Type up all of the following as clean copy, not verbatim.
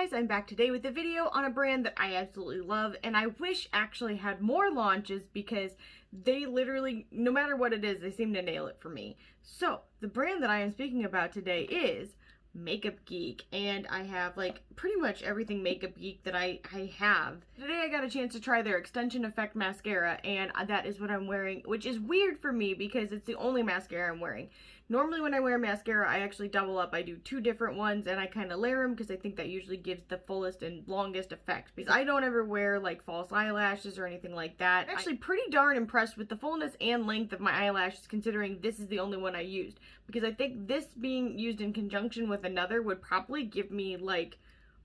guys, I'm back today with a video on a brand that I absolutely love, and I wish actually had more launches because they literally, no matter what it is, they seem to nail it for me. So the brand that I am speaking about today is Makeup Geek, and I have like pretty much everything Makeup Geek that I have. Today I got a chance to try their Extension Effect mascara, and that is what I'm wearing, which is weird for me because it's the only mascara I'm wearing. Normally when I wear mascara, I actually double up. I do two different ones and I kind of layer them because I think that usually gives the fullest and longest effect, because I don't ever wear like false eyelashes or anything like that. I'm actually pretty darn impressed with the fullness and length of my eyelashes, considering this is the only one I used, because I think this being used in conjunction with another would probably give me like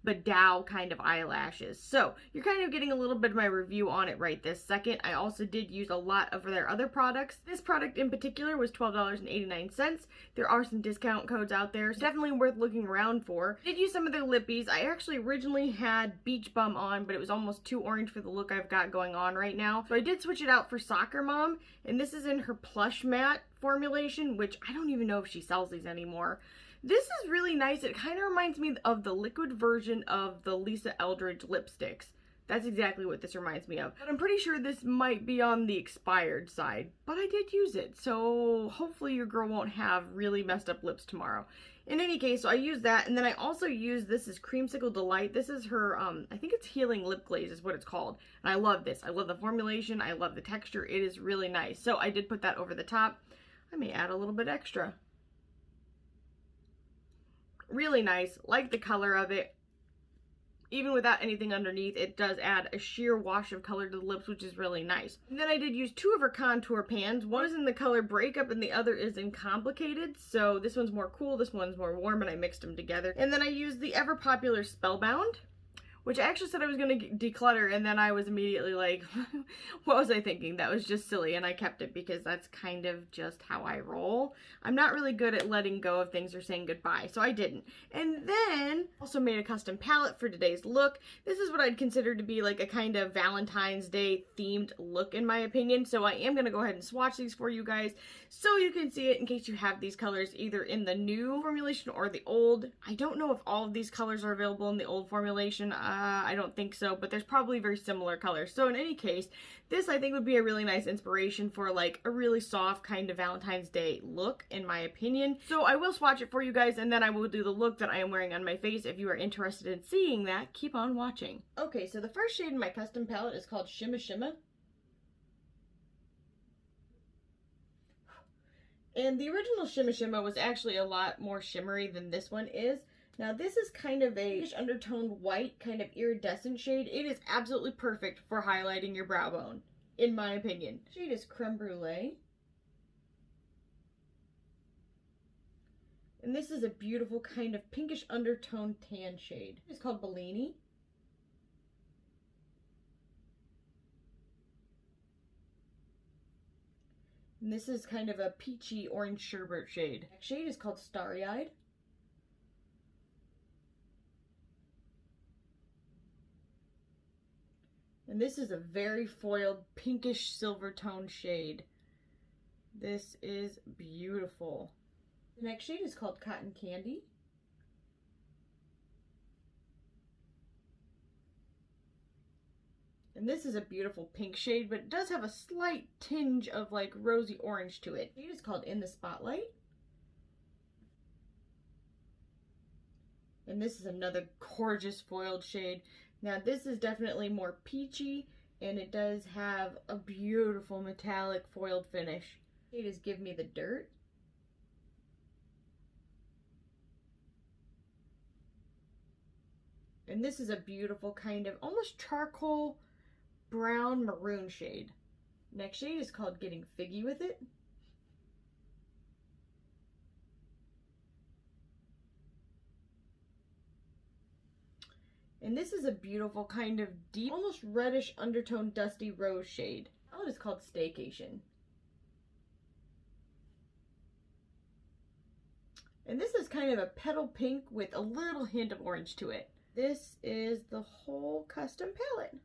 Bedow kind of eyelashes. So you're kind of getting a little bit of my review on it right this second. I also did use a lot of their other products. This product in particular was $12.89. There are some discount codes out there, so definitely worth looking around for. I did use some of their lippies. I actually originally had Beach Bum on, but it was almost too orange for the look I've got going on right now. So I did switch it out for Soccer Mom, and this is in her Plush Matte formulation, which I don't even know if she sells these anymore. This is really nice. It kind of reminds me of the liquid version of the Lisa Eldridge lipsticks. That's exactly what this reminds me of. But I'm pretty sure this might be on the expired side, but I did use it, so hopefully your girl won't have really messed up lips tomorrow. In any case, so I used that, and then I also used, this is Creamsicle Delight. This is her, I think it's Healing Lip Glaze is what it's called. And I love this. I love the formulation. I love the texture. It is really nice. So I did put that over the top. I may add a little bit extra. Really nice, like the color of it. Even without anything underneath, it does add a sheer wash of color to the lips, which is really nice. And then I did use two of her contour pans. One is in the color Breakup and the other is in Complicated. So this one's more cool, this one's more warm, and I mixed them together. And then I used the ever popular Spellbound, which I actually said I was going to declutter, and then I was immediately like, what was I thinking? That was just silly, and I kept it because that's kind of just how I roll. I'm not really good at letting go of things or saying goodbye, so I didn't. And then also made a custom palette for today's look. This is what I'd consider to be like a kind of Valentine's Day themed look in my opinion, so I am going to go ahead and swatch these for you guys so you can see it in case you have these colors either in the new formulation or the old. I don't know if all of these colors are available in the old formulation. I don't think so, but there's probably very similar colors. So in any case, this I think would be a really nice inspiration for like a really soft kind of Valentine's Day look, in my opinion. So I will swatch it for you guys, and then I will do the look that I am wearing on my face. If you are interested in seeing that, keep on watching. Okay, so the first shade in my custom palette is called Shimma Shimma. And the original Shimma Shimma was actually a lot more shimmery than this one is. Now this is kind of a undertoned white, kind of iridescent shade. It is absolutely perfect for highlighting your brow bone, in my opinion. The shade is Creme Brulee. And this is a beautiful kind of pinkish undertone tan shade. It's called Bellini. And this is kind of a peachy orange sherbet shade. The shade is called Starry Eyed. And this is a very foiled pinkish silver tone shade. This is beautiful. The next shade is called Cotton Candy. And this is a beautiful pink shade, but it does have a slight tinge of like rosy orange to it. The shade is called In the Spotlight. And this is another gorgeous foiled shade. Now this is definitely more peachy, and it does have a beautiful metallic foiled finish. It is Give Me the Dirt. And this is a beautiful kind of almost charcoal brown maroon shade. Next shade is called Getting Figgy With It. And this is a beautiful kind of deep, almost reddish undertone dusty rose shade. The palette is called Staycation. And this is kind of a petal pink with a little hint of orange to it. This is the whole custom palette.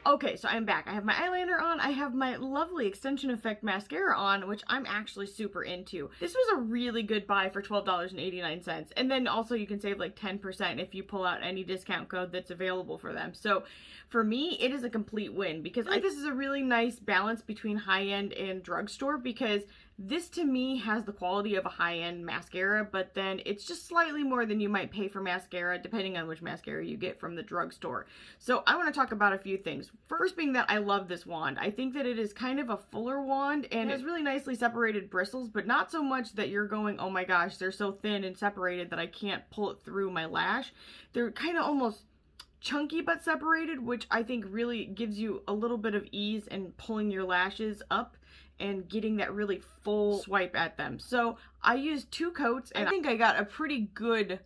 Okay, so I'm back. I have my eyeliner on. I have my lovely extension effect mascara on, which I'm actually super into. This was a really good buy for $12.89. And then also you can save like 10% if you pull out any discount code that's available for them. So for me, it is a complete win because I think this is a really nice balance between high-end and drugstore, because this to me has the quality of a high-end mascara, but then it's just slightly more than you might pay for mascara depending on which mascara you get from the drugstore. So I want to talk about a few things. First being that I love this wand. I think that it is kind of a fuller wand and it has really nicely separated bristles, but not so much that you're going, oh my gosh, they're so thin and separated that I can't pull it through my lash. They're kind of almost chunky but separated, which I think really gives you a little bit of ease in pulling your lashes up and getting that really full swipe at them. So I used 2 coats and I think I got a pretty good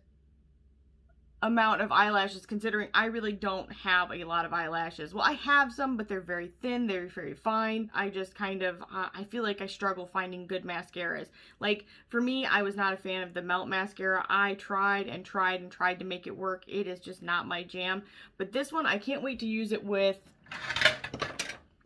amount of eyelashes, considering I really don't have a lot of eyelashes. Well, I have some, but they're very thin, they're very fine. I just kind of, I feel like I struggle finding good mascaras. Like, for me, I was not a fan of the Melt mascara. I tried and tried and tried to make it work. It is just not my jam. But this one, I can't wait to use it with...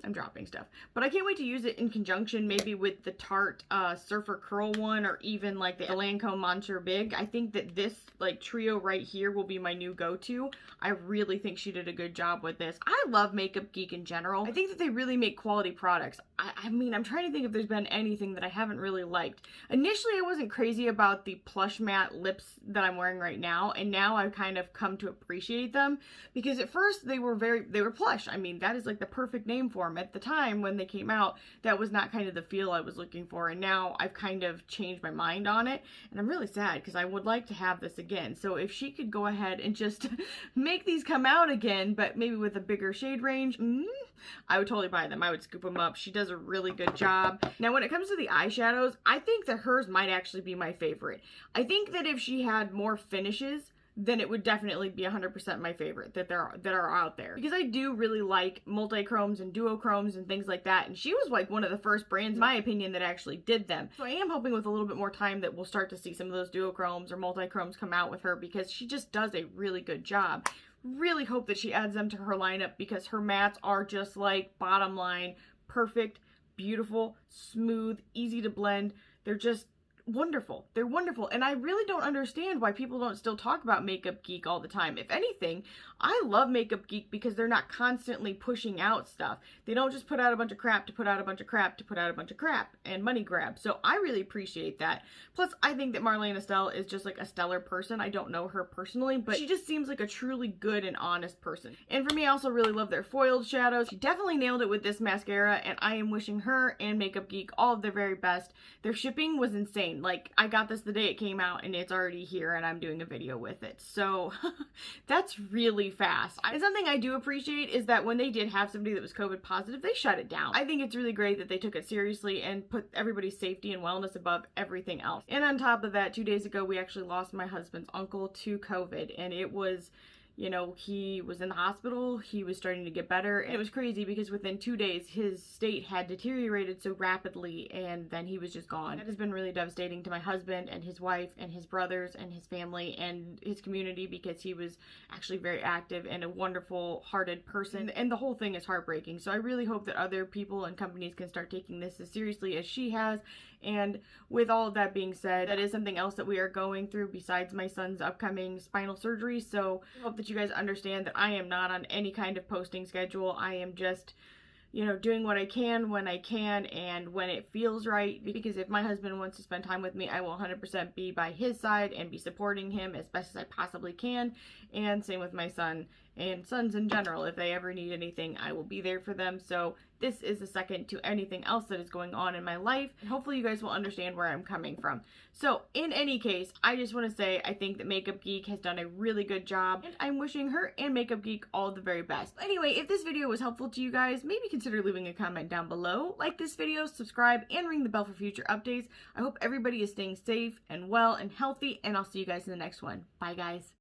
I'm dropping stuff. But I can't wait to use it in conjunction maybe with the Tarte Surfer Curl one, or even like the Lancome Monture Big. I think that this like trio right here will be my new go-to. I really think she did a good job with this. I love Makeup Geek in general. I think that they really make quality products. I mean, I'm trying to think if there's been anything that I haven't really liked. Initially, I wasn't crazy about the plush matte lips that I'm wearing right now, and now I've kind of come to appreciate them, because at first they were plush. I mean, that is like the perfect name for them. At the time when they came out, that was not kind of the feel I was looking for, and now I've kind of changed my mind on it, and I'm really sad because I would like to have this again. So if she could go ahead and just make these come out again, but maybe with a bigger shade range, I would totally buy them. I would scoop them up. She does a really good job. Now, when it comes to the eyeshadows, I think that hers might actually be my favorite. I think that if she had more finishes, then it would definitely be 100% my favorite that are out there. Because I do really like multi-chromes and duochromes and things like that, and she was like one of the first brands, in my opinion, that actually did them. So I am hoping with a little bit more time that we'll start to see some of those duochromes or multi-chromes come out with her, because she just does a really good job. Really hope that she adds them to her lineup, because her mattes are just like, bottom line, perfect, beautiful, smooth, easy to blend. They're just wonderful. They're wonderful. And I really don't understand why people don't still talk about Makeup Geek all the time. If anything, I love Makeup Geek because they're not constantly pushing out stuff. They don't just put out a bunch of crap to put out a bunch of crap to put out a bunch of crap and money grab. So I really appreciate that. Plus, I think that Marlene Estelle is just like a stellar person. I don't know her personally, but she just seems like a truly good and honest person. And for me, I also really love their foiled shadows. She definitely nailed it with this mascara, and I am wishing her and Makeup Geek all of their very best. Their shipping was insane. Like, I got this the day it came out and it's already here and I'm doing a video with it. So that's really fast. And something I do appreciate is that when they did have somebody that was COVID positive, they shut it down. I think it's really great that they took it seriously and put everybody's safety and wellness above everything else. And on top of that, 2 days ago, we actually lost my husband's uncle to COVID, and it was, you know, he was in the hospital, he was starting to get better, and it was crazy because within 2 days, his state had deteriorated so rapidly, and then he was just gone. That has been really devastating to my husband and his wife and his brothers and his family and his community, because he was actually very active and a wonderful-hearted person, and the whole thing is heartbreaking. So I really hope that other people and companies can start taking this as seriously as she has. And with all of that being said, that is something else that we are going through besides my son's upcoming spinal surgery. So I hope that you guys understand that I am not on any kind of posting schedule. I am just, you know, doing what I can when I can and when it feels right, because if my husband wants to spend time with me, I will 100% be by his side and be supporting him as best as I possibly can. And same with my son and sons in general. If they ever need anything, I will be there for them. So this is a second to anything else that is going on in my life. And hopefully you guys will understand where I'm coming from. So in any case, I just want to say I think that Makeup Geek has done a really good job, and I'm wishing her and Makeup Geek all the very best. Anyway, if this video was helpful to you guys, maybe consider leaving a comment down below. Like this video, subscribe, and ring the bell for future updates. I hope everybody is staying safe and well and healthy, and I'll see you guys in the next one. Bye, guys.